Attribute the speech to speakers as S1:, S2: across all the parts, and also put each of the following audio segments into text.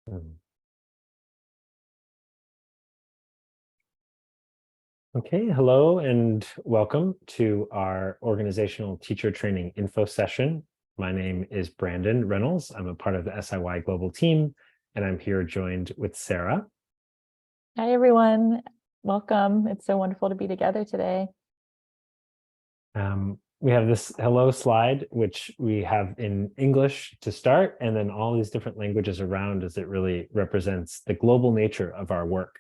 S1: Mm. Okay, hello and welcome to our organizational teacher training info session. My name is Brandon Reynolds. I'm a part of the SIY Global team, and I'm here joined with Sarah.
S2: Hi, everyone. Welcome. It's so wonderful to be together today.
S1: We have this hello slide, which we have in English to start, and then all these different languages around as it really represents the global nature of our work.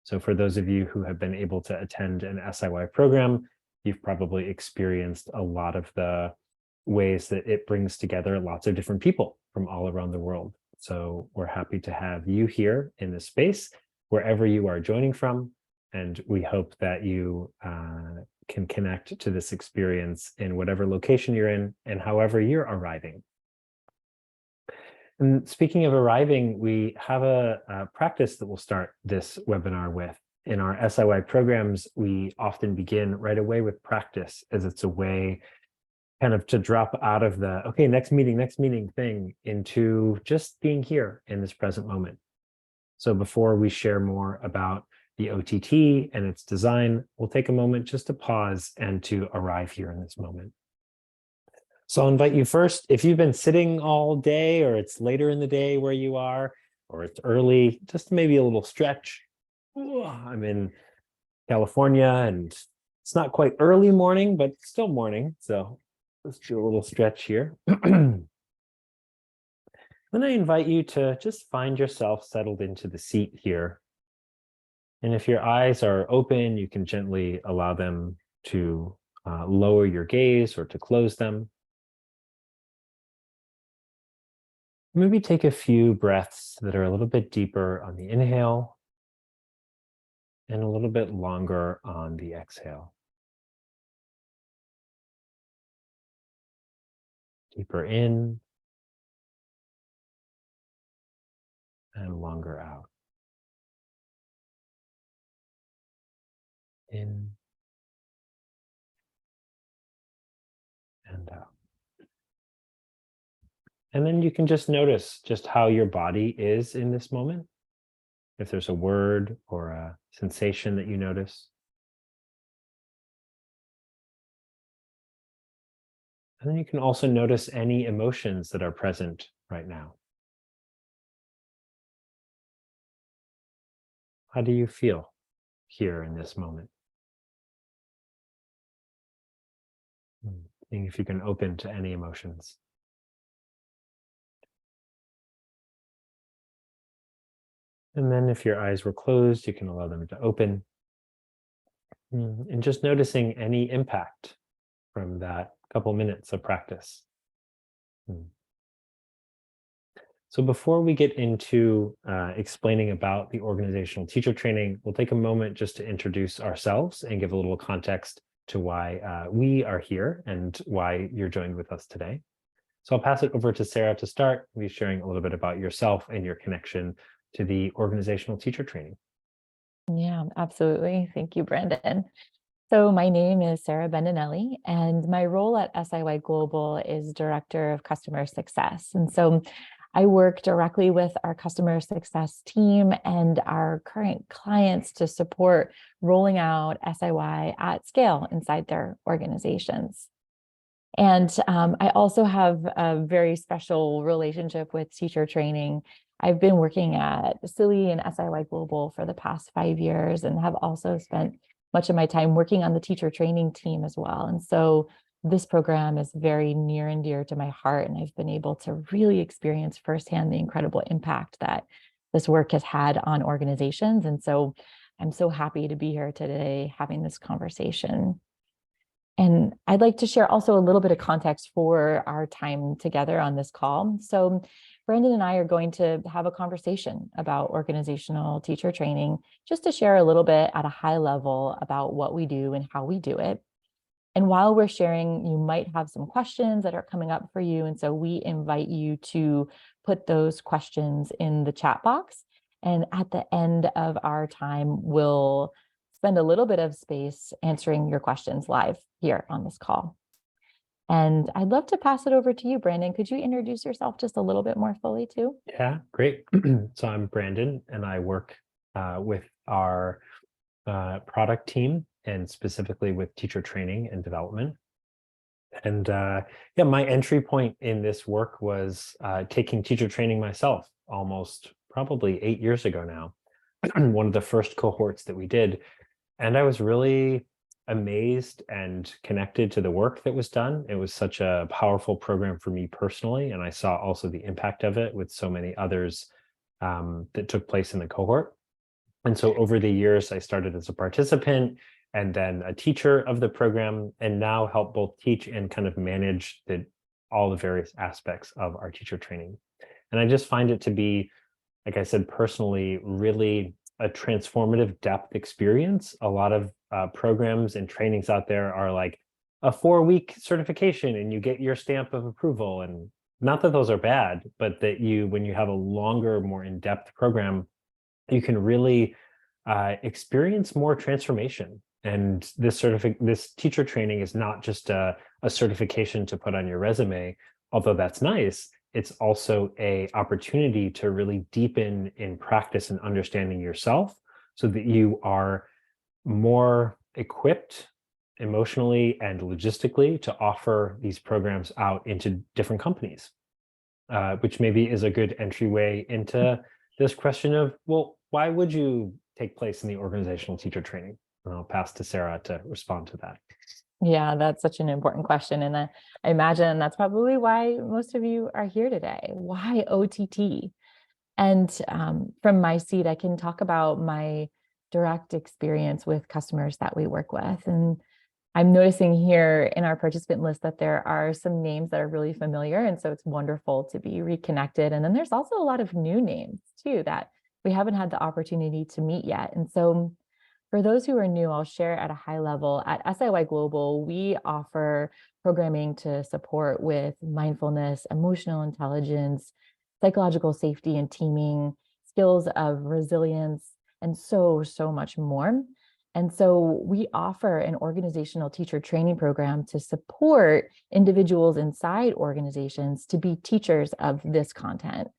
S1: So for those of you who have been able to attend an SIY program, you've probably experienced a lot of the ways that it brings together lots of different people from all around the world. So we're happy to have you here in this space, wherever you are joining from. And we hope that you can connect to this experience in whatever location you're in and however you're arriving. And speaking of arriving, we have a practice that we'll start this webinar with. In our SIY programs, we often begin right away with practice, as it's a way kind of to drop out of the, okay, next meeting thing into just being here in this present moment. So before we share more about the OTT and its design, we'll take a moment just to pause and to arrive here in this moment. So I'll invite you first, if you've been sitting all day or it's later in the day where you are, or it's early, just maybe a little stretch. I'm in California and it's not quite early morning, but still morning. So let's do a little stretch here. Then I invite you to just find yourself settled into the seat here. And if your eyes are open, you can gently allow them to lower your gaze or to close them. Maybe take a few breaths that are a little bit deeper on the inhale and a little bit longer on the exhale. Deeper in and longer out. In and out. And then you can just notice just how your body is in this moment. If there's a word or a sensation that you notice. And then you can also notice any emotions that are present right now. How do you feel here in this moment? Seeing if you can open to any emotions. And then if your eyes were closed, you can allow them to open. And just noticing any impact from that couple minutes of practice. So before we get into explaining about the organizational teacher training, we'll take a moment just to introduce ourselves and give a little context to why we are here and why you're joined with us today. So I'll pass it over to Sarah to start. We'll be sharing a little bit about yourself and your connection to the organizational teacher training.
S2: Yeah, absolutely. Thank you, Brandon. So my name is Sarah Bendinelli, and my role at SIY Global is Director of Customer Success. And so I work directly with our customer success team and our current clients to support rolling out SIY at scale inside their organizations. And I also have a very special relationship with teacher training. I've been working at Silly and SIY Global for the past 5 years and have also spent much of my time working on the teacher training team as well. And so this program is very near and dear to my heart, and I've been able to really experience firsthand the incredible impact that this work has had on organizations. And so I'm so happy to be here today having this conversation. And I'd like to share also a little bit of context for our time together on this call. So Brandon and I are going to have a conversation about organizational teacher training, just to share a little bit at a high level about what we do and how we do it. And while we're sharing, you might have some questions that are coming up for you. And so we invite you to put those questions in the chat box. And at the end of our time, we'll spend a little bit of space answering your questions live here on this call. And I'd love to pass it over to you, Brandon. Could you introduce yourself just a little bit more fully too?
S1: Yeah, great. So I'm Brandon, and I work with our product team, and specifically with teacher training and development. And yeah, my entry point in this work was taking teacher training myself almost probably 8 years ago now. One of the first cohorts that we did. And I was really amazed and connected to the work that was done. It was such a powerful program for me personally. And I saw also the impact of it with so many others that took place in the cohort. And so over the years, I started as a participant and then a teacher of the program, and now help both teach and kind of manage all the various aspects of our teacher training. And I just find it to be, like I said, personally, really a transformative depth experience. A lot of programs and trainings out there are like a 4-week certification and you get your stamp of approval. And not that those are bad, but that when you have a longer, more in-depth program, you can really experience more transformation. And this teacher training is not just a certification to put on your resume, although that's nice. It's also a opportunity to really deepen in practice and understanding yourself, so that you are more equipped emotionally and logistically to offer these programs out into different companies, which maybe is a good entryway into this question of, well, why would you take place in the organizational teacher training? And I'll pass to Sarah to respond to that.
S2: Yeah, that's such an important question. And I imagine that's probably why most of you are here today. Why OTT? And from my seat, I can talk about my direct experience with customers that we work with. And I'm noticing here in our participant list that there are some names that are really familiar. And so it's wonderful to be reconnected. And then there's also a lot of new names too that we haven't had the opportunity to meet yet. And so for those who are new, I'll share at a high level. At SIY Global, we offer programming to support with mindfulness, emotional intelligence, psychological safety and teaming, skills of resilience, and so much more. And so we offer an organizational teacher training program to support individuals inside organizations to be teachers of this content.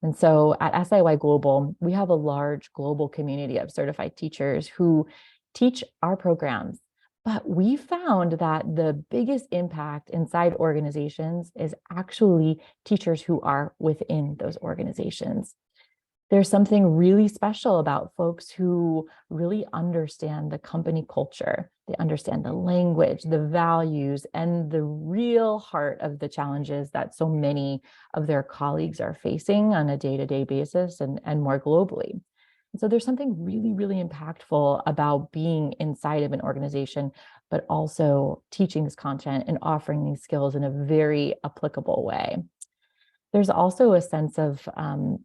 S2: And so at SIY Global, we have a large global community of certified teachers who teach our programs. But we found that the biggest impact inside organizations is actually teachers who are within those organizations. There's something really special about folks who really understand the company culture. They understand the language, the values, and the real heart of the challenges that so many of their colleagues are facing on a day-to-day basis and more globally. And so there's something really impactful about being inside of an organization, but also teaching this content and offering these skills in a very applicable way. There's also a sense of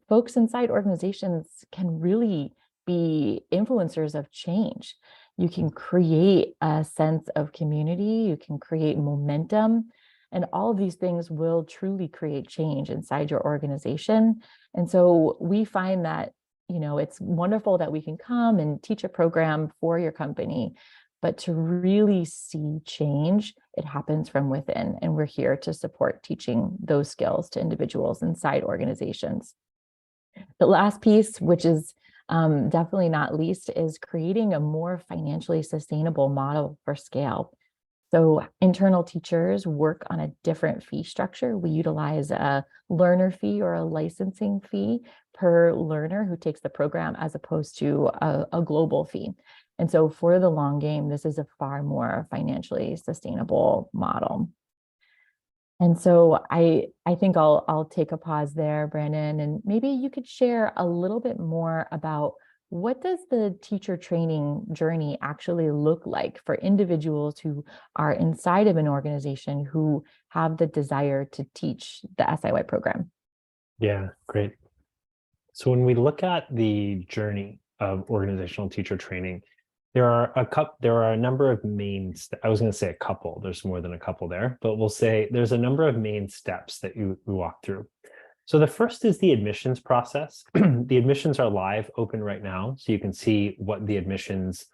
S2: folks inside organizations can really be influencers of change. You can create a sense of community, you can create momentum, and all of these things will truly create change inside your organization. And so we find that, it's wonderful that we can come and teach a program for your company, but to really see change, it happens from within. And we're here to support teaching those skills to individuals inside organizations. The last piece, which is definitely not least, is creating a more financially sustainable model for scale. So internal teachers work on a different fee structure. We utilize a learner fee or a licensing fee per learner who takes the program, as opposed to a global fee. And so for the long game, this is a far more financially sustainable model. And so I think I'll take a pause there, Brandon, and maybe you could share a little bit more about what does the teacher training journey actually look like for individuals who are inside of an organization who have the desire to teach the SIY program.
S1: Yeah, great. So when we look at the journey of organizational teacher training, there are a number of I was going to say a couple, there's more than a couple there, but we'll say there's a number of main steps that you walk through. So the first is the admissions process. The admissions are live, open right now, so you can see what the admissions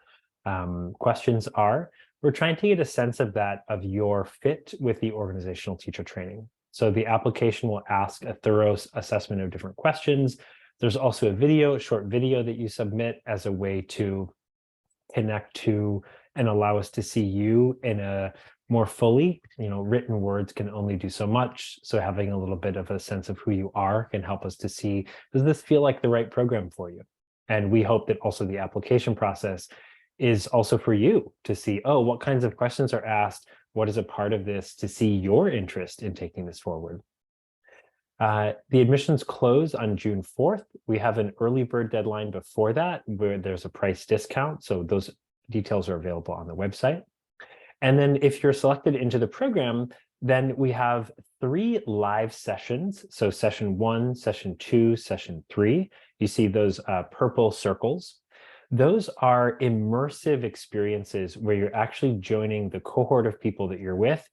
S1: questions are. we're trying to get a sense of that, of your fit with the organizational teacher training. So the application will ask a thorough assessment of different questions. There's also a short video that you submit as a way to connect to and allow us to see you in a more fully. Written words can only do so much. So having a little bit of a sense of who you are can help us to see, does this feel like the right program for you? And we hope that also the application process is also for you to see, oh, what kinds of questions are asked? What is a part of this, to see your interest in taking this forward? The admissions close on June 4th. We have an early bird deadline before that where there's a price discount. So those details are available on the website. And then if you're selected into the program, then we have 3 live sessions. So session 1, session 2, session 3. You see those purple circles. Those are immersive experiences where you're actually joining the cohort of people that you're with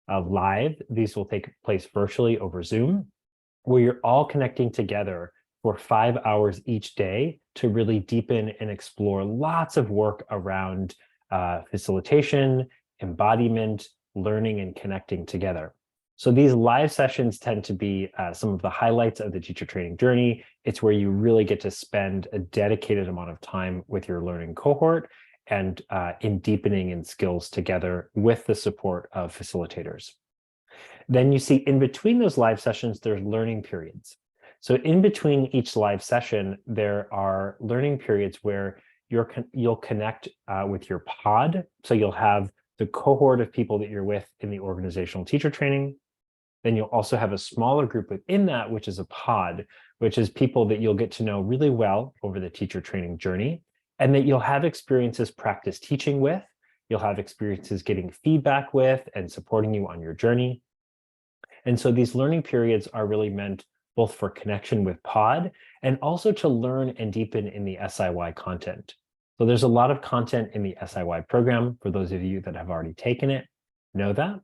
S1: live. These will take place virtually over Zoom, where you're all connecting together for 5 hours each day to really deepen and explore lots of work around facilitation, embodiment, learning, and connecting together. So these live sessions tend to be some of the highlights of the teacher training journey. It's where you really get to spend a dedicated amount of time with your learning cohort and in deepening in skills together with the support of facilitators. Then you see in between those live sessions, there's learning periods. So in between each live session, there are learning periods where you'll connect with your pod. So you'll have the cohort of people that you're with in the organizational teacher training. Then you'll also have a smaller group within that, which is a pod, which is people that you'll get to know really well over the teacher training journey, and that you'll have experiences practice teaching with. You'll have experiences getting feedback with and supporting you on your journey. And so these learning periods are really meant both for connection with pod and also to learn and deepen in the SIY content. So there's a lot of content in the SIY program. For those of you that have already taken it, know that.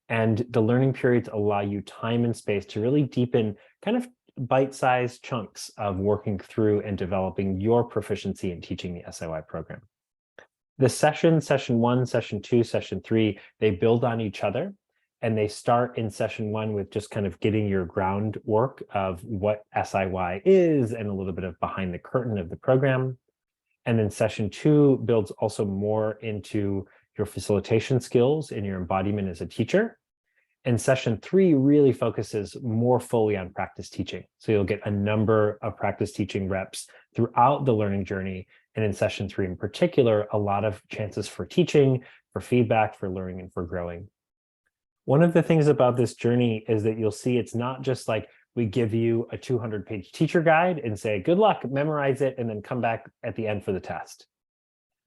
S1: And the learning periods allow you time and space to really deepen kind of bite-sized chunks of working through and developing your proficiency in teaching the SIY program. The session 1, session 2, session 3, they build on each other. And they start in session 1 with just kind of getting your groundwork of what SIY is and a little bit of behind the curtain of the program. And then session 2 builds also more into your facilitation skills and your embodiment as a teacher. And session 3 really focuses more fully on practice teaching. So you'll get a number of practice teaching reps throughout the learning journey. And in session 3 in particular, a lot of chances for teaching, for feedback, for learning, and for growing. One of the things about this journey is that you'll see it's not just like we give you a 200-page teacher guide and say, good luck, memorize it, and then come back at the end for the test.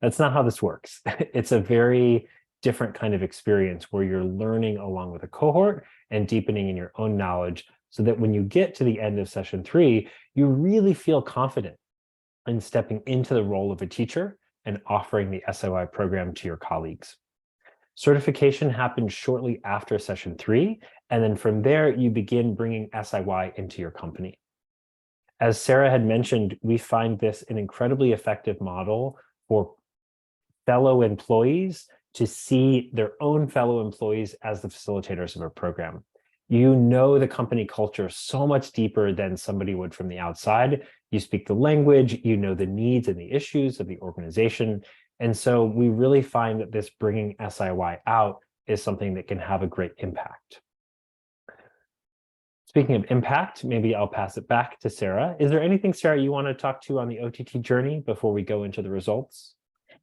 S1: That's not how this works. It's a very different kind of experience where you're learning along with a cohort and deepening in your own knowledge so that when you get to the end of session 3, you really feel confident in stepping into the role of a teacher and offering the SIY program to your colleagues. Certification happens shortly after session 3, and then from there, you begin bringing SIY into your company. As Sarah had mentioned, we find this an incredibly effective model for fellow employees to see their own fellow employees as the facilitators of a program. You know the company culture so much deeper than somebody would from the outside. You speak the language, you know the needs and the issues of the organization. And so we really find that this bringing SIY out is something that can have a great impact. Speaking of impact, maybe I'll pass it back to Sarah. Is there anything, Sarah, you want to talk to on the OTT journey before we go into the results?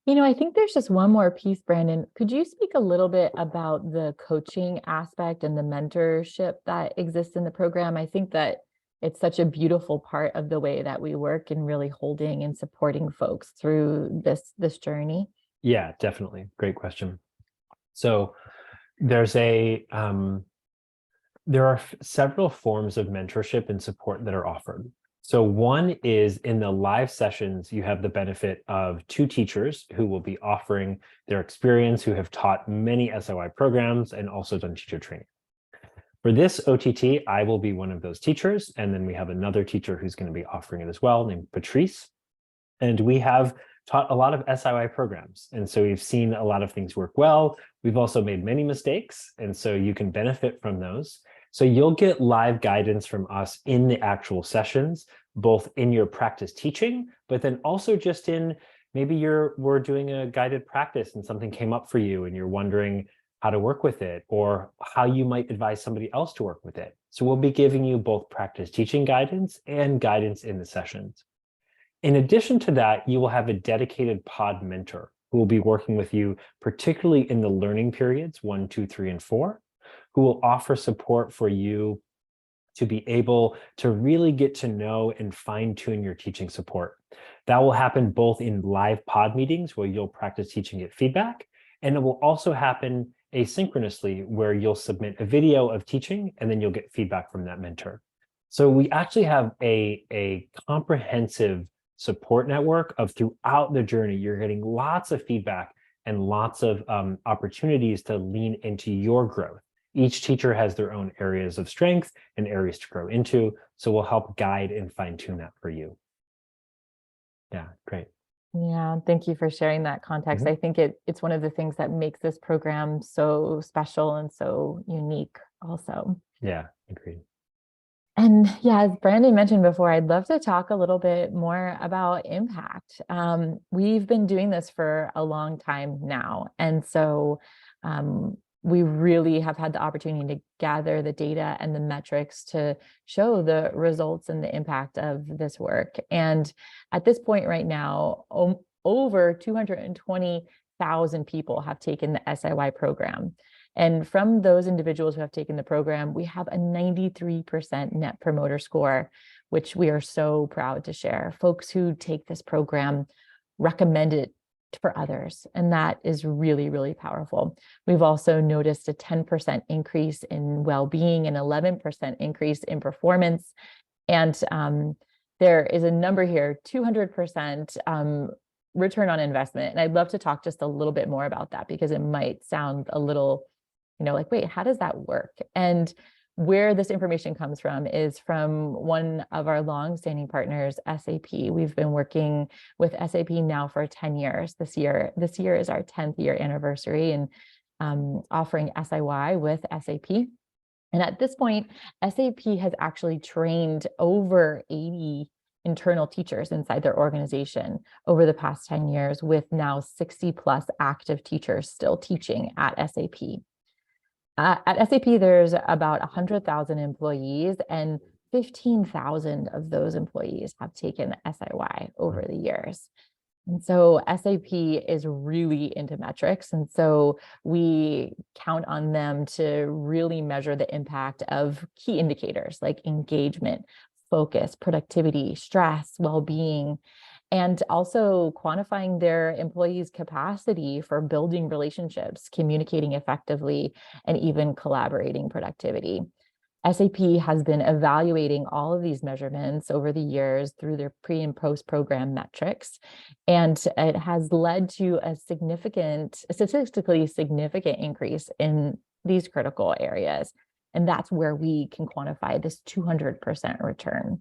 S2: I think there's just one more piece, Brandon. Could you speak a little bit about the coaching aspect and the mentorship that exists in the program? I think that it's such a beautiful part of the way that we work in really holding and supporting folks through this journey.
S1: Yeah, definitely. Great question. So there's there are several forms of mentorship and support that are offered. So one is in the live sessions, you have the benefit of 2 teachers who will be offering their experience, who have taught many SOI programs and also done teacher training. For this OTT, I will be one of those teachers. And then we have another teacher who's going to be offering it as well, named Patrice. And we have taught a lot of SIY programs. And so we've seen a lot of things work well. We've also made many mistakes. And so you can benefit from those. So you'll get live guidance from us in the actual sessions, both in your practice teaching, but then also just in maybe we're doing a guided practice and something came up for you and you're wondering how to work with it or how you might advise somebody else to work with it. So we'll be giving you both practice teaching guidance and guidance in the sessions. In addition to that, you will have a dedicated pod mentor who will be working with you, particularly in the learning periods 1, 2, 3, and 4, who will offer support for you to be able to really get to know and fine tune your teaching support. That will happen both in live pod meetings where you'll practice teaching, get feedback, and it will also happen asynchronously where you'll submit a video of teaching and then you'll get feedback from that mentor. So we actually have a comprehensive support network of throughout the journey. You're getting lots of feedback and lots of opportunities to lean into your growth. Each teacher has their own areas of strength and areas to grow into. So we'll help guide and fine tune that for you. Yeah, great.
S2: Yeah, thank you for sharing that context. I think it's one of the things that makes this program so special and so unique also.
S1: Yeah, agreed.
S2: And yeah, as Brandon mentioned before, I'd love to talk a little bit more about impact. We've been doing this for a long time now. And so we really have had the opportunity to gather the data and the metrics to show the results and the impact of this work. And at this point right now, over 220,000 people have taken the SIY program. And from those individuals who have taken the program, we have a 93% net promoter score, which we are so proud to share. Folks who take this program recommend it for others, and that is really, really powerful. We've also noticed a 10% increase in well-being and 11% increase in performance. And there is a number here, 200% return on investment. And I'd love to talk just a little bit more about that because it might sound a little like, wait, how does that work? And where this information comes from is from one of our long-standing partners, SAP. We've been working with SAP now for 10 years. This year is our 10th year anniversary and offering SIY with SAP. And at this point, SAP has actually trained over 80 internal teachers inside their organization over the past 10 years, with now 60 plus active teachers still teaching at SAP. At SAP, there's about 100,000 employees, and 15,000 of those employees have taken SIY over the years. And so SAP is really into metrics. And so we count on them to really measure the impact of key indicators like engagement, focus, productivity, stress, well-being, and also quantifying their employees' capacity for building relationships, communicating effectively, and even collaborating productivity. SAP has been evaluating all of these measurements over the years through their pre and post program metrics, and it has led to a statistically significant increase in these critical areas. And that's where we can quantify this 200% return.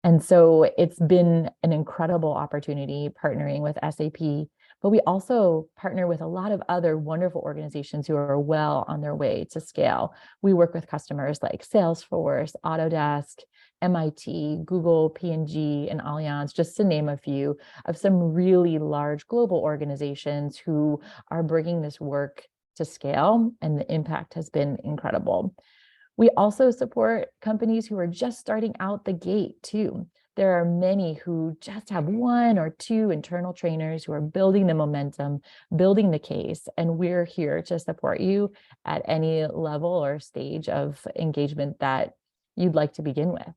S2: And so it's been an incredible opportunity partnering with SAP, but we also partner with a lot of other wonderful organizations who are well on their way to scale. We work with customers like Salesforce, Autodesk, MIT, Google, P&G, and Allianz, just to name a few of some really large global organizations who are bringing this work to scale, and the impact has been incredible. We also support companies who are just starting out the gate too. There are many who just have 1 or 2 internal trainers who are building the momentum, building the case, and we're here to support you at any level or stage of engagement that you'd like to begin with.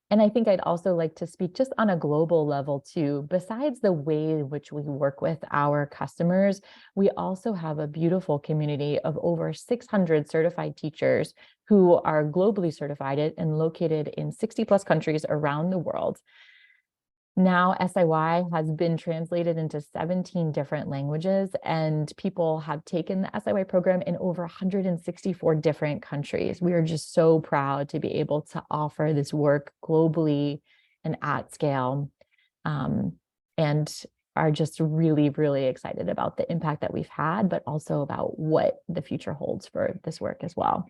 S2: And I think I'd also like to speak just on a global level too. Besides the way in which we work with our customers, we also have a beautiful community of over 600 certified teachers who are globally certified and located in 60 plus countries around the world. Now, SIY has been translated into 17 different languages, and people have taken the SIY program in over 164 different countries. We are just so proud to be able to offer this work globally and at scale. and are just really, really excited about the impact that we've had, but also about what the future holds for this work as well.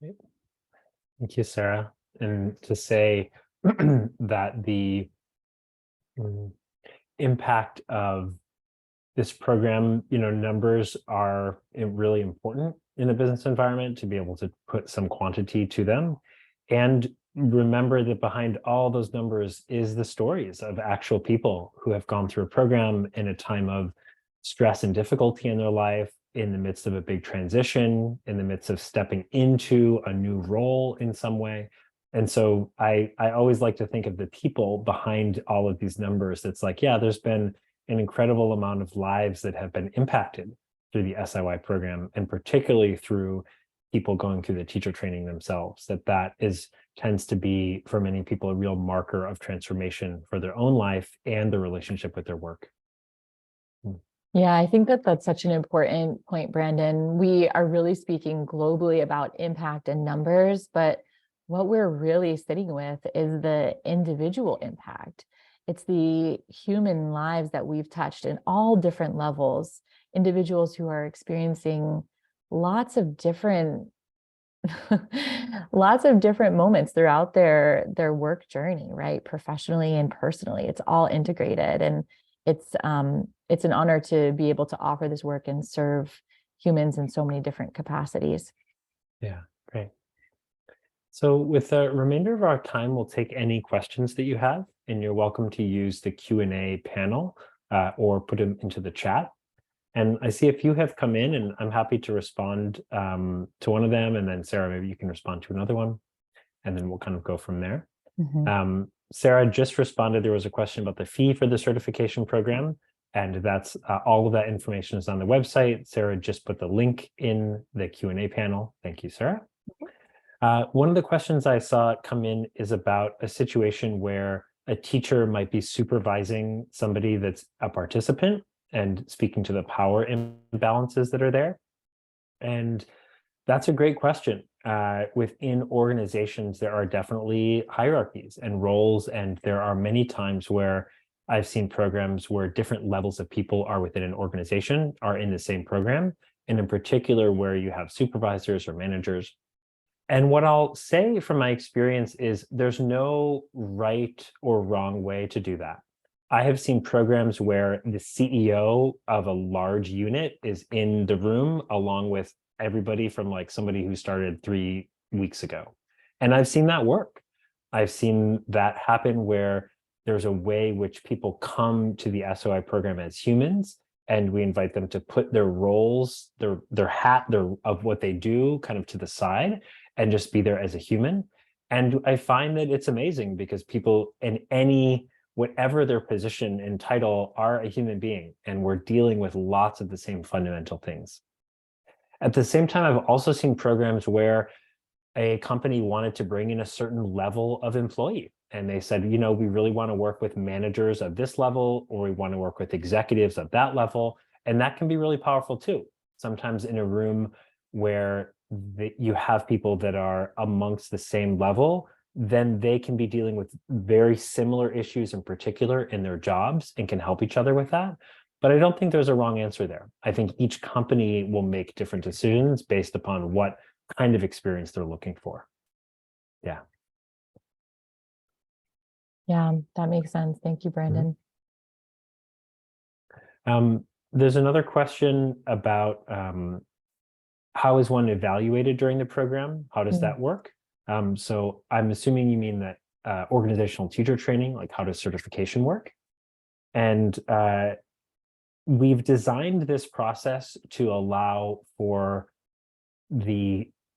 S1: Thank you, Sarah. And to say that the impact of this program, numbers are really important in a business environment to be able to put some quantity to them. And remember that behind all those numbers is the stories of actual people who have gone through a program in a time of stress and difficulty in their life, in the midst of a big transition, in the midst of stepping into a new role in some way. And so I always like to think of the people behind all of these numbers. It's like, yeah, there's been an incredible amount of lives that have been impacted through the SIY program, and particularly through people going through the teacher training themselves, that tends to be, for many people, a real marker of transformation for their own life and their relationship with their work.
S2: Yeah, I think that that's such an important point, Brandon. We are really speaking globally about impact and numbers, but what we're really sitting with is the individual impact. It's the human lives that we've touched in all different levels, individuals who are experiencing lots of different lots of different moments throughout their work journey, right? Professionally and personally. It's all integrated, and it's an honor to be able to offer this work and serve humans in so many different capacities.
S1: Yeah, great. So with the remainder of our time, we'll take any questions that you have, and you're welcome to use the Q&A panel or put them into the chat. And I see a few have come in, and I'm happy to respond to one of them. And then Sarah, maybe you can respond to another one, and then we'll kind of go from there. Sarah just responded. There was a question about the fee for the certification program, and that's all of that information is on the website. Sarah just put the link in the Q&A panel. Thank you, Sarah. One of the questions I saw come in is about a situation where a teacher might be supervising somebody that's a participant and speaking to the power imbalances that are there. And that's a great question. Within organizations, there are definitely hierarchies and roles, and there are many times where I've seen programs where different levels of people are within an organization are in the same program, and in particular where you have supervisors or managers. And what I'll say from my experience is there's no right or wrong way to do that. I have seen programs where the CEO of a large unit is in the room along with everybody from like somebody who started 3 weeks ago. And I've seen that work. I've seen that happen where there's a way which people come to the SOI program as humans, and we invite them to put their roles, their hat, of what they do kind of to the side and just be there as a human. And I find that it's amazing because people in whatever their position and title are a human being, and we're dealing with lots of the same fundamental things. At the same time, I've also seen programs where a company wanted to bring in a certain level of employee. And they said, we really want to work with managers of this level, or we want to work with executives of that level. And that can be really powerful too. Sometimes in a room where you have people that are amongst the same level, then they can be dealing with very similar issues in particular in their jobs and can help each other with that. But I don't think there's a wrong answer there. I think each company will make different decisions based upon what kind of experience they're looking for. Yeah.
S2: Yeah, that makes sense. Thank you, Brandon.
S1: There's another question about how is one evaluated during the program? How does that work? So I'm assuming you mean that organizational teacher training, like how does certification work? And we've designed this process to allow for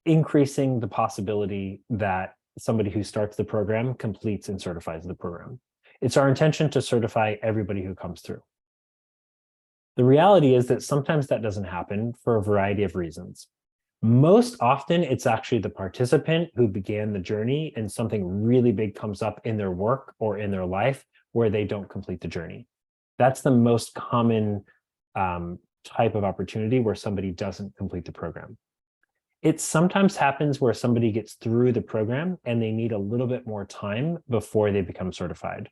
S1: increasing the possibility that somebody who starts the program completes and certifies the program. It's our intention to certify everybody who comes through. The reality is that sometimes that doesn't happen for a variety of reasons. Most often, it's actually the participant who began the journey and something really big comes up in their work or in their life where they don't complete the journey. That's the most common type of opportunity where somebody doesn't complete the program. It sometimes happens where somebody gets through the program and they need a little bit more time before they become certified.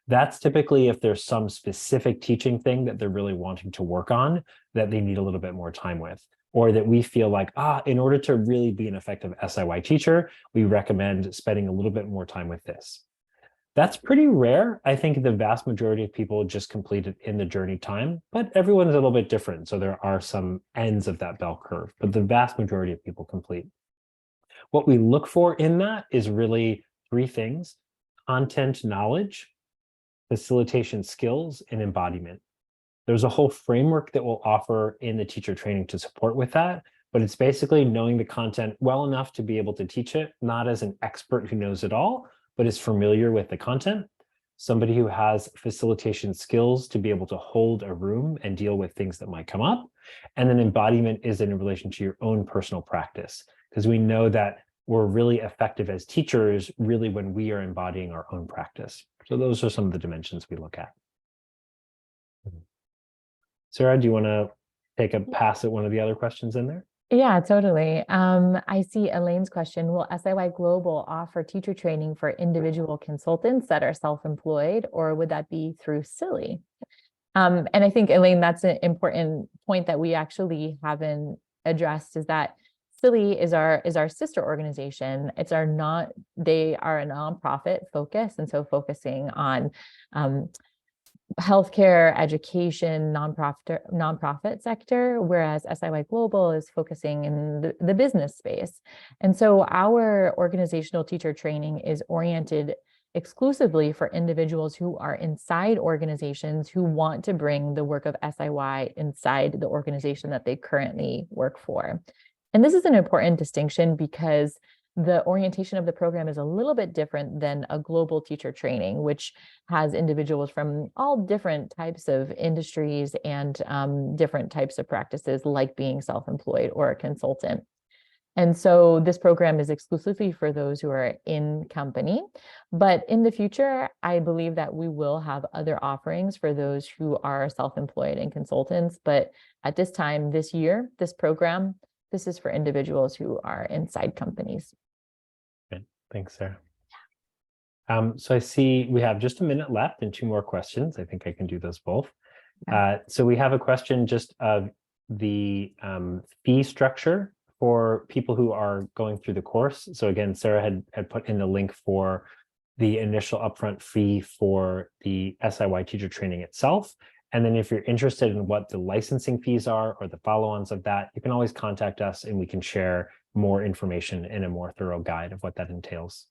S1: That's typically if there's some specific teaching thing that they're really wanting to work on that they need a little bit more time with, or that we feel like, in order to really be an effective SIY teacher, we recommend spending a little bit more time with this. That's pretty rare. I think the vast majority of people just complete it in the journey time, but everyone's a little bit different. So there are some ends of that bell curve, but the vast majority of people complete. What we look for in that is really three things: content knowledge, facilitation skills, and embodiment. There's a whole framework that we'll offer in the teacher training to support with that, but it's basically knowing the content well enough to be able to teach it, not as an expert who knows it all, but is familiar with the content. Somebody who has facilitation skills to be able to hold a room and deal with things that might come up. And then embodiment is in relation to your own personal practice, because we know that we're really effective as teachers really when we are embodying our own practice. So those are some of the dimensions we look at. Sarah, do you want to take a pass at one of the other questions in there?
S2: Yeah, totally. I see Elaine's question. Will SIY Global offer teacher training for individual consultants that are self-employed, or would that be through Silly? And I think, Elaine, that's an important point that we actually haven't addressed, is that Silly is our sister organization. They are a nonprofit focus, and so focusing on healthcare, education, nonprofit sector, whereas SIY Global is focusing in the business space. And so our organizational teacher training is oriented exclusively for individuals who are inside organizations who want to bring the work of SIY inside the organization that they currently work for. And this is an important distinction because the orientation of the program is a little bit different than a global teacher training, which has individuals from all different types of industries and different types of practices, like being self-employed or a consultant. And so this program is exclusively for those who are in company. But in the future, I believe that we will have other offerings for those who are self-employed and consultants. But at this time, this year, this program, this is for individuals who are inside companies.
S1: Good. Thanks, Sarah. So I see we have just a minute left and two more questions. I think I can do those both. So we have a question just of the fee structure for people who are going through the course. So again, Sarah had put in the link for the initial upfront fee for the SIY teacher training itself. And then if you're interested in what the licensing fees are or the follow-ons of that, you can always contact us and we can share more information in a more thorough guide of what that entails.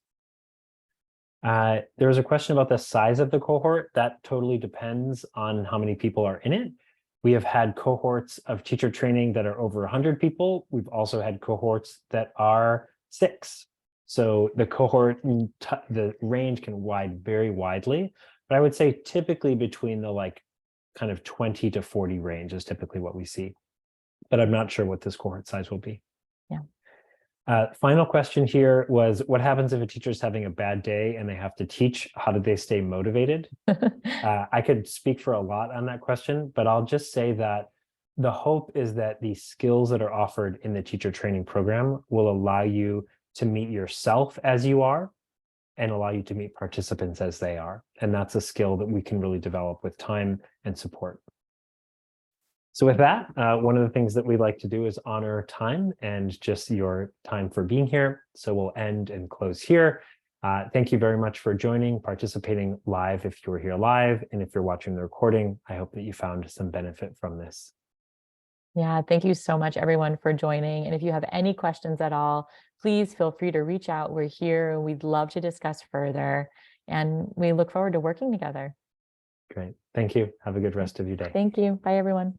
S1: There was a question about the size of the cohort. That totally depends on how many people are in it. We have had cohorts of teacher training that are over 100 people. We've also had cohorts that are 6. So the cohort, the range can very widely, but I would say typically between the kind of 20 to 40 range is typically what we see, but I'm not sure what this cohort size will be.
S2: Yeah.
S1: Final question here was, what happens if a teacher is having a bad day and they have to teach? How do they stay motivated? I could speak for a lot on that question, but I'll just say that the hope is that the skills that are offered in the teacher training program will allow you to meet yourself as you are and allow you to meet participants as they are. And that's a skill that we can really develop with time and support. So with that, one of the things that we like to do is honor time and just your time for being here. So we'll end and close here. Thank you very much for joining, participating live if you were here live, and if you're watching the recording, I hope that you found some benefit from this.
S2: Yeah, thank you so much, everyone, for joining. And if you have any questions at all, please feel free to reach out. We're here. We'd love to discuss further, and we look forward to working together.
S1: Great. Thank you. Have a good rest of your day.
S2: Thank you. Bye, everyone.